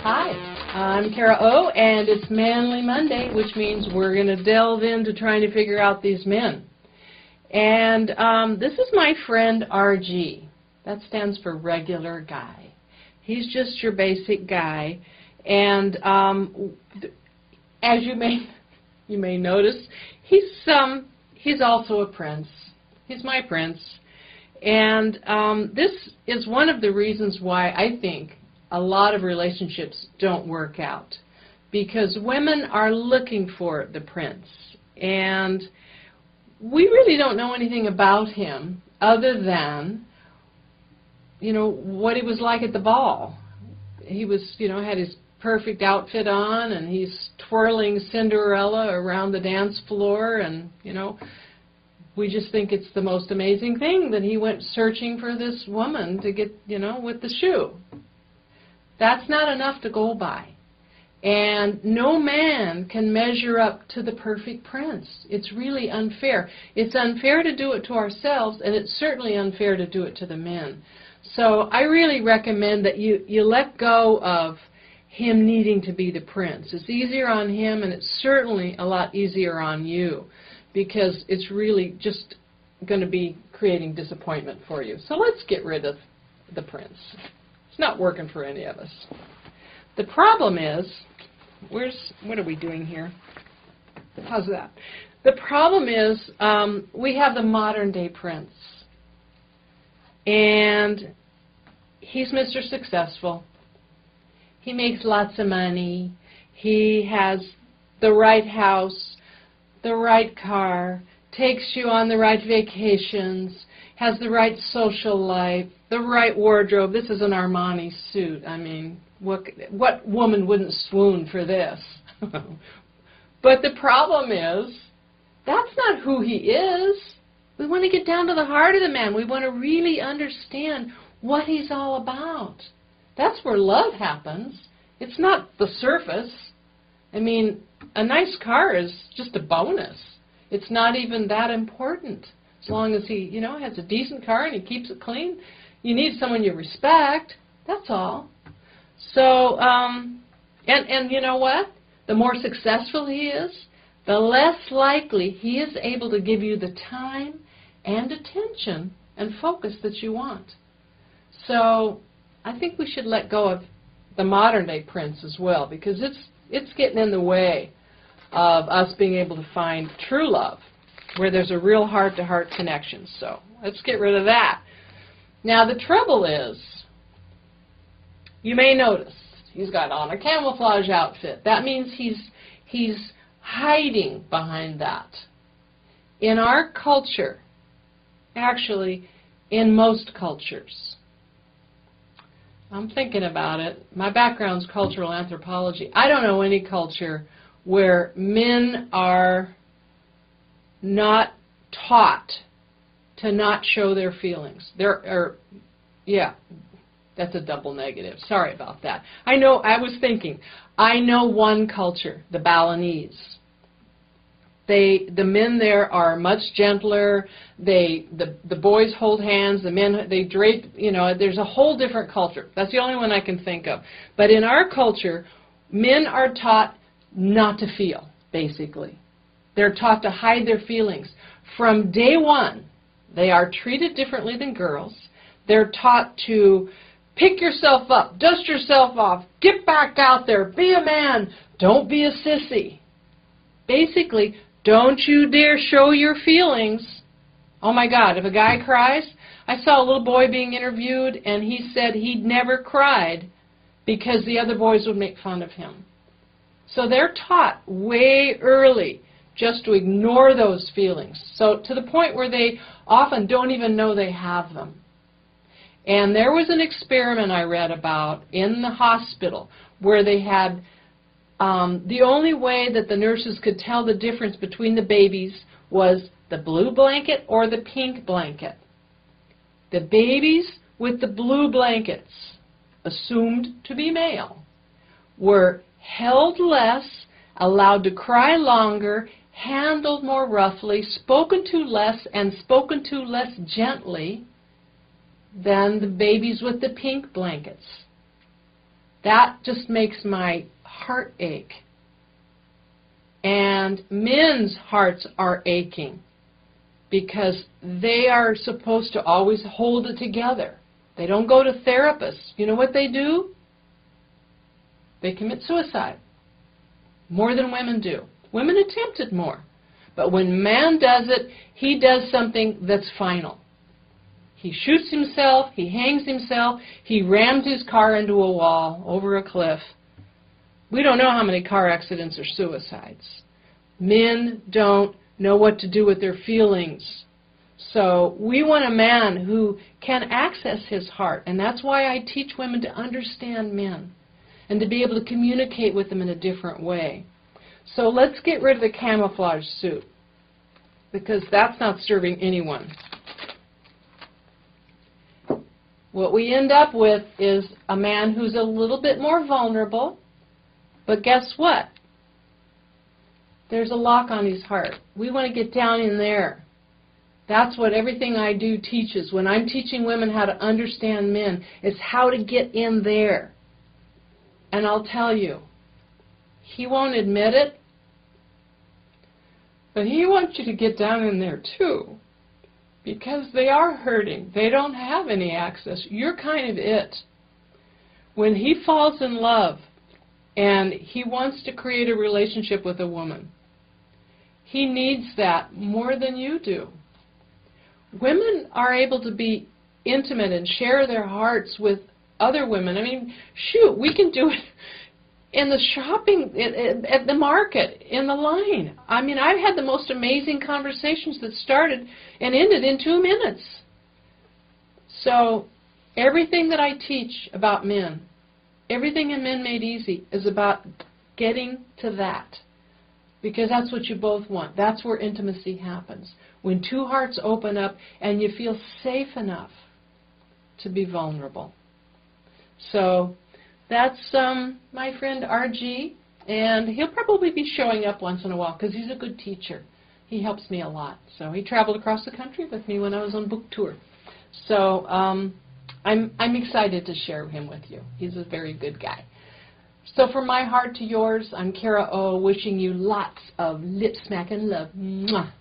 Hi, I'm Kara O, and it's Manly Monday, which means we're going to delve into trying to figure out these men. And this is my friend RG. That stands for regular guy. He's just your basic guy. And as you may notice, he's also a prince. He's my prince. And this is one of the reasons why I think a lot of relationships don't work out, because women are looking for the prince, and we really don't know anything about him other than, what he was like at the ball. He was, had his perfect outfit on, and he's twirling Cinderella around the dance floor, and, we just think it's the most amazing thing that he went searching for this woman to get, with the shoe. That's not enough to go by. And no man can measure up to the perfect prince. It's really unfair. It's unfair to do it to ourselves, and it's certainly unfair to do it to the men. So I really recommend that you let go of him needing to be the prince. It's easier on him, and it's certainly a lot easier on you, because it's really just going to be creating disappointment for you. So let's get rid of the prince. It's not working for any of us. The problem is, what are we doing here? How's that? The problem is, we have the modern day prince. And he's Mr. Successful. He makes lots of money. He has the right house, the right car, takes you on the right vacations, has the right social life, the right wardrobe. This is an Armani suit. I mean, what woman wouldn't swoon for this? But the problem is, that's not who he is. We want to get down to the heart of the man. We want to really understand what he's all about. That's where love happens. It's not the surface. I mean, a nice car is just a bonus. It's not even that important. As long as he, has a decent car and he keeps it clean. You need someone you respect. That's all. So, and you know what? The more successful he is, the less likely he is able to give you the time and attention and focus that you want. So, I think we should let go of the modern day prince as well, because it's getting in the way of us being able to find true love, where there's a real heart-to-heart connection. So let's get rid of that. Now the trouble is, you may notice he's got on a camouflage outfit. That means he's hiding behind that. In our culture, actually in most cultures, I'm thinking about it. My background's cultural anthropology. I don't know any culture where men are not taught to not show their feelings. That's a double negative. Sorry about that. I know one culture, the Balinese. The men there are much gentler. The boys hold hands. The men, they drape. There's a whole different culture. That's the only one I can think of. But in our culture, men are taught not to feel, basically. They're taught to hide their feelings. From day one, they are treated differently than girls. They're taught to pick yourself up, dust yourself off, get back out there, be a man, don't be a sissy. Basically, don't you dare show your feelings. Oh my God, if a guy cries, I saw a little boy being interviewed, and he said he'd never cried because the other boys would make fun of him. So they're taught way early just to ignore those feelings. So to the point where they often don't even know they have them. And there was an experiment I read about in the hospital where they had the only way that the nurses could tell the difference between the babies was the blue blanket or the pink blanket. The babies with the blue blankets, assumed to be male, were held less, allowed to cry longer, handled more roughly, spoken to less, and spoken to less gently than the babies with the pink blankets. That just makes my heart ache. And men's hearts are aching because they are supposed to always hold it together. They don't go to therapists. You know what they do? They commit suicide. More than women do. Women attempt it more. But when man does it, he does something that's final. He shoots himself, he hangs himself, he rams his car into a wall, over a cliff. We don't know how many car accidents are suicides. Men don't know what to do with their feelings. So we want a man who can access his heart, and that's why I teach women to understand men and to be able to communicate with them in a different way. So let's get rid of the camouflage suit, because that's not serving anyone. What we end up with is a man who's a little bit more vulnerable, but guess what? There's a lock on his heart. We want to get down in there. That's what everything I do teaches. When I'm teaching women how to understand men, it's how to get in there. And I'll tell you, he won't admit it, but he wants you to get down in there too, because they are hurting. They don't have any access. You're kind of it. When he falls in love and he wants to create a relationship with a woman, he needs that more than you do. Women are able to be intimate and share their hearts with other women. I mean, shoot, we can do it in the shopping, at the market, in the line. I mean, I've had the most amazing conversations that started and ended in 2 minutes. So everything that I teach about men, everything in Men Made Easy, is about getting to that. Because that's what you both want. That's where intimacy happens. When 2 hearts open up and you feel safe enough to be vulnerable. So that's my friend R.G., and he'll probably be showing up once in a while because he's a good teacher. He helps me a lot. So he traveled across the country with me when I was on book tour. So I'm excited to share him with you. He's a very good guy. So from my heart to yours, I'm Kara O, wishing you lots of lip smack and love. Mwah.